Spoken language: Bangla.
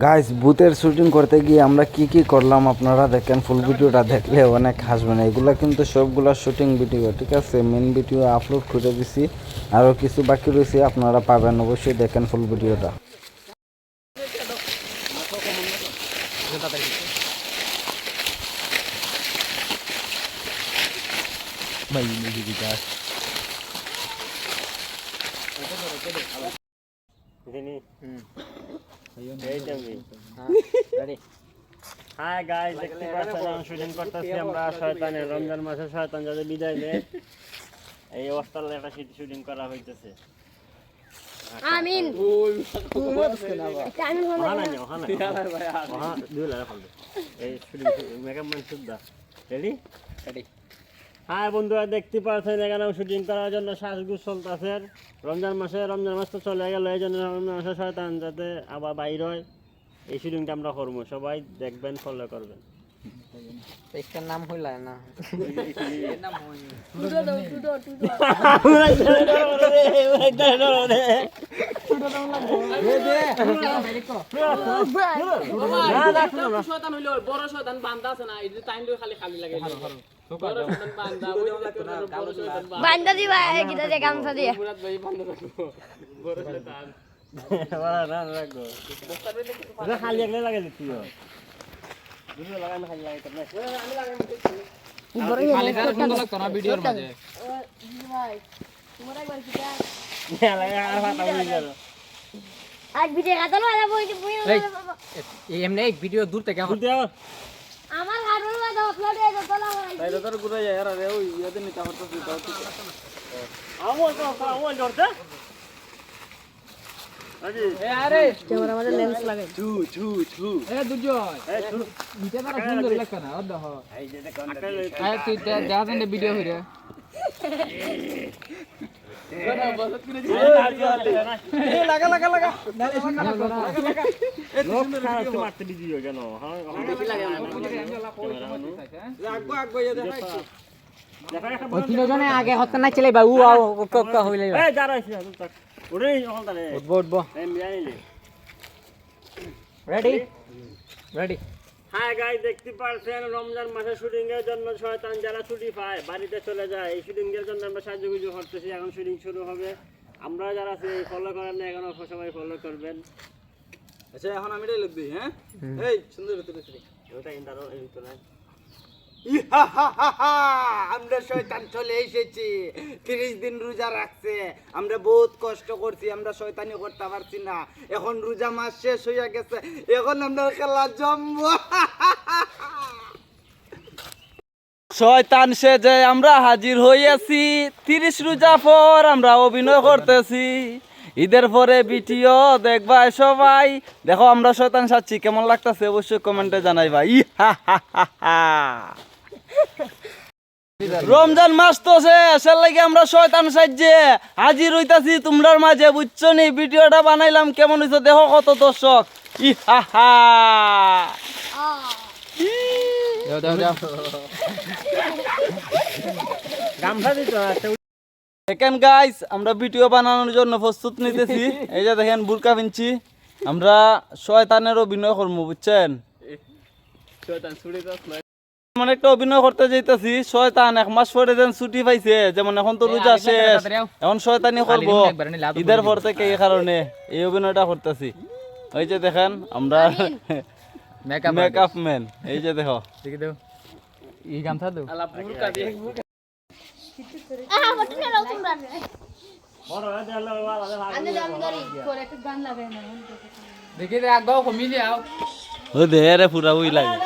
গাইস ভূতের শুটিং করতে গিয়ে আমরা কি কি করলাম আপনারা দেখেন, ফুল ভিডিওটা দেখলে অনেক হাসবেন। এগুলা কিন্তু সবগুলা শুটিং ভিডিও, ঠিক আছে। মেন ভিডিও আপলোড করে দিছি, আরও কিছু বাকি রয়েছে, আপনারা পাবেন। অবশ্যই দেখেন ফুল ভিডিওটা। হাই গাইস, দেখতে পাচ্ছেন শুটিং করতেছি আমরা শয়তানের রমজান মাসে শয়তান যাতে বিদায় নেয় এই অবস্থার একটা শুটিং করা হইতেছে। আমিন হ্যাঁ বন্ধুরা, দেখতে পাচ্ছেন এখানে শুটিং করার জন্য সাজগুজ চলতেছে। রমজান মাস তো চলে গেল, এই জন্য রমজান মাসে শয়তান যাতে আবার বাইর হয়, এই শুটিংটা আমরা করবো। সবাই দেখবেন, ফলো করবেন। নাম হইল না বান্দা দিবা গিটা দে গামছা দিয়ে খালি একলে লাগে দিচ্ছি ভিডিও দূর থেকে আমার হাড়ুর বাদা আপলোড হয়ে গেল বাইরে তোর ঘুরে যায় আর ওই ইয়াতে নিতে হচ্ছে আমল ধরতে আরে ক্যামেরা মধ্যে লেন্স লাগাই দুর্জয় নিতে পারা সুন্দর লাগছে না অর্ধ হ এই যে দেখুন আরে তুই দেখাছেন ভিডিও হইরে লাগা মারতে দিও কেন তিনজনে আগে হতে না চলে বাবু হইলে উঠবো রেডি হ্যাঁ গাইস, দেখতে পাচ্ছেন রমজান মাসে শুটিং এর জন্য শয়তান যারা ছুটি পায় বাড়িতে চলে যায়। এই শুটিং এর জন্য আমরা সাজুগুজু করতেছি, এখন শুটিং শুরু হবে। আমরা যারা আছে ফলো করেন না এখন সবাই ফলো করবেন। আচ্ছা এখন আমি এটাই লিখবি। হ্যাঁ এই সুন্দর ভিতরে ওটা ইন্টারো এই তো না। আমরা শয়তান চলে এসেছি, 30 দিন রোজা রাখছে, আমরা বহুত কষ্ট করছি, আমরা শয়তানি করতে পারছি না। এখন রোজা মাস শেষ হইয়া গেছে, এখন আমরা খেলা জমবো। শয়তান সেজে আমরা হাজির হইয়াছি, 30 রোজা পর আমরা অভিনয় করতেছি। ঈদের পরে ভিডিও দেখবা সবাই, দেখো আমরা শয়তান সাচ্ছি, কেমন লাগতেছে অবশ্যই কমেন্টে জানাইবা। রমজান মাস তো শেষের লাগে আমরা শয়তান সাজে হাজির হইতাছি তোমরার মাঝে, বুঝছো নি? ভিডিওটা বানাইলাম, কেমন হইছে দেখো কত দর্শক। গামছা দিত দেখেন গাইস, আমরা ভিডিও বানানোর জন্য প্রস্তুত নিতেছি। এই যে দেখেন বুরকা পিনছি, আমরা শয়তানের অভিনয় করবো, বুঝছেন? মানে একটা অভিনয় করতে যাইতেছি, শয়তান 1 মাস পরে যেন ছুটি পাইছে, যেমন এখন তো রোজা শেষ, এখন শয়তানি করবো ঈদের পর থেকে। এই কারণে এই অভিনয়টা করতেছি। ওই যে দেখেন আমরা মেকআপ ম্যান, এই যে দেখো এই গামছা দাও দেখি রে আগবাও কমি যাও ও দে রে পুরা উই লাগে।